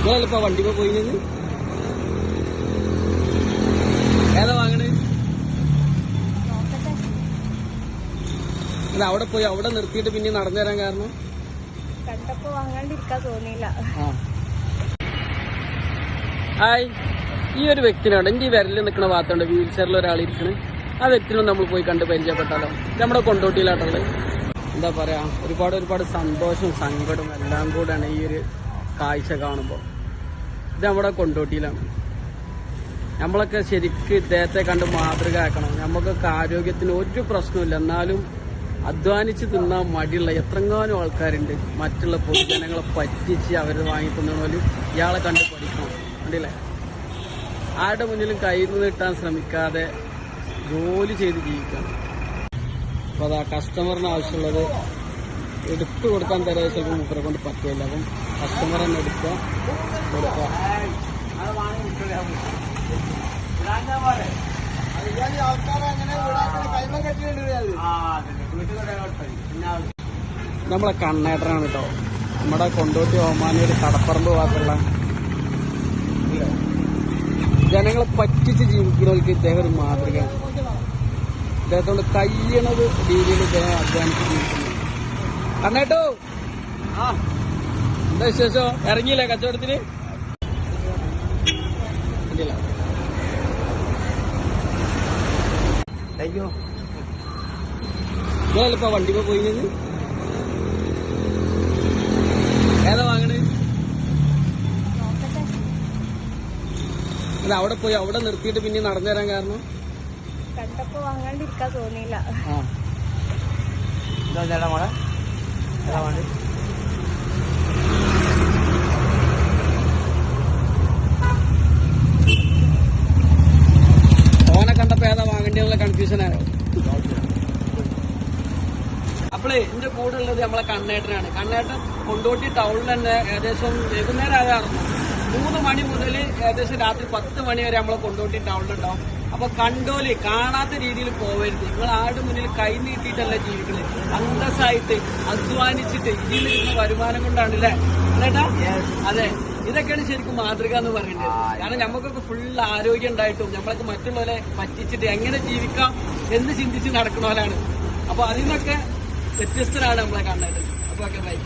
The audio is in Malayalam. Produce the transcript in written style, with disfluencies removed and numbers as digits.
നിങ്ങളിപ്പോ വണ്ടിപ്പോ പോയിന്നത് ഏതാ വാങ്ങണ്? അല്ല അവിടെ പോയി അവിടെ നിർത്തിയിട്ട് പിന്നെ നടന്നു തരാൻ കാരണം കണ്ടപ്പോ വാങ്ങാണ്ടിരിക്കാൻ തോന്നിയില്ല. ഹായ്, ഈ ഒരു വ്യക്തിനാണ് എന്റെ ഈ വിരലിൽ നിൽക്കുന്ന ഭാഗത്തുണ്ട് വീൽ ചെയറിൽ ഒരാൾ ഇരിക്കണ്. ആ വ്യക്തിനും നമ്മൾ പോയി കണ്ട് പരിചയപ്പെട്ടാലോ? നമ്മുടെ കൊണ്ടോട്ടിയിലാട്ടുള്ളത്. എന്താ പറയാ, ഒരുപാട് സന്തോഷവും സങ്കടവും എല്ലാം കൂടെയാണ് ഈ ഒരു കാഴ്ച കാണുമ്പോൾ. ഇത് നമ്മുടെ കൊണ്ടോട്ടിയിലാണ്. നമ്മളൊക്കെ ശരിക്ക് ഇദ്ദേഹത്തെ കണ്ട് മാതൃക ആക്കണം. നമുക്കൊക്കെ ആരോഗ്യത്തിന് ഒരു പ്രശ്നമില്ല, എന്നാലും അധ്വാനിച്ച് തിന്നാൻ മടിയുള്ള എത്രങ്ങാനും ആൾക്കാരുണ്ട്. മറ്റുള്ള പൊതുജനങ്ങളെ പറ്റിച്ച് അവർ വാങ്ങി തിന്നണ പോലും ഇയാളെ കണ്ട് പഠിക്കണം. കണ്ടില്ലേ? ആരുടെ മുന്നിലും കയ്യിൽ നിന്ന് കിട്ടാൻ ശ്രമിക്കാതെ ജോലി ചെയ്ത് ജീവിക്കണം. അപ്പോൾ അതാ കസ്റ്റമറിന് ആവശ്യമുള്ളത് എടുത്തു കൊടുക്കാൻ തരാൻ ചിലപ്പോൾ മുപ്പരെ കൊണ്ട് പറ്റില്ല. അപ്പം കസ്റ്റമർ തന്നെ കൊടുക്കുക. നമ്മളെ കണ്ണേട്ടനാണ് കേട്ടോ. നമ്മുടെ കൊണ്ടോട്ടി ഓമാനൂര് കടപ്പറമ്പ് ഭാഗത്തുള്ള ജനങ്ങളെ പറ്റിച്ച് ജീവിക്കുന്നവർക്ക് ഇദ്ദേഹം ഒരു മാതൃകയാണ്. ഇദ്ദേഹത്തോട് കഴിയണത് രീതിയിൽ ഇദ്ദേഹം അധ്വാനിച്ച് ജീവിക്കുന്നു. കണ്ണേട്ടോ, എന്താ വിശേഷം? ഇറങ്ങിയില്ലേ കച്ചവടത്തിന്? അയ്യോ, നിങ്ങളിപ്പോ വണ്ടിപ്പോ പോയിന്നത് ഏതാ വാങ്ങണ്? അല്ല അവിടെ പോയി അവിടെ നിർത്തിയിട്ട് പിന്നെ നടന്നു തരാൻ കാരണം കണ്ടപ്പോ വാങ്ങാണ്ടിരിക്കാൻ തോന്നിയില്ല. മോളെ ഏതാ വേണ്ടി? ഓനെ കണ്ടപ്പോ ഏതാ വാങ്ങേണ്ടതെന്നുള്ള കൺഫ്യൂഷനായോ? അപ്പോളേ എന്റെ കൂടെ ഉള്ളത് നമ്മളെ കണ്ണേട്ടനാണ്. കണ്ണേട്ടൻ കൊണ്ടോട്ടി ടൗണിൽ തന്നെ ഏകദേശം വൈകുന്നേരം ആകാറുണ്ട്. 3 മണി മുതൽ ഏകദേശം രാത്രി 10 മണി വരെ നമ്മളെ കൊണ്ടോട്ടി ടൗണിലുണ്ടാവും. അപ്പൊ കണ്ടോല് കാണാത്ത രീതിയിൽ പോവരുത്. നിങ്ങൾ ആരുടെ മുന്നിൽ കൈ നീട്ടിയിട്ടല്ല ജീവിക്കുന്നത്, അന്തസ്സായിട്ട് അധ്വാനിച്ചിട്ട് ഇതിൽ കിട്ടുന്ന വരുമാനം കൊണ്ടാണ് അല്ലേ ചേട്ടാ? അതെ, ഇതൊക്കെയാണ് ശരിക്കും മാതൃക എന്ന് പറയുന്നത്. കാരണം നമുക്കൊക്കെ ഫുൾ ആരോഗ്യം ഉണ്ടായിട്ടും നമ്മളൊക്കെ മറ്റുള്ളവരെ പറ്റിച്ചിട്ട് എങ്ങനെ ജീവിക്കാം എന്ന് ചിന്തിച്ച് നടക്കണവരാണ്. അപ്പൊ അതിൽ നിന്നൊക്കെ വ്യത്യസ്തരാണ് നമ്മളെ കണ്ടത്. അപ്പൊ ഓക്കെ ബൈ.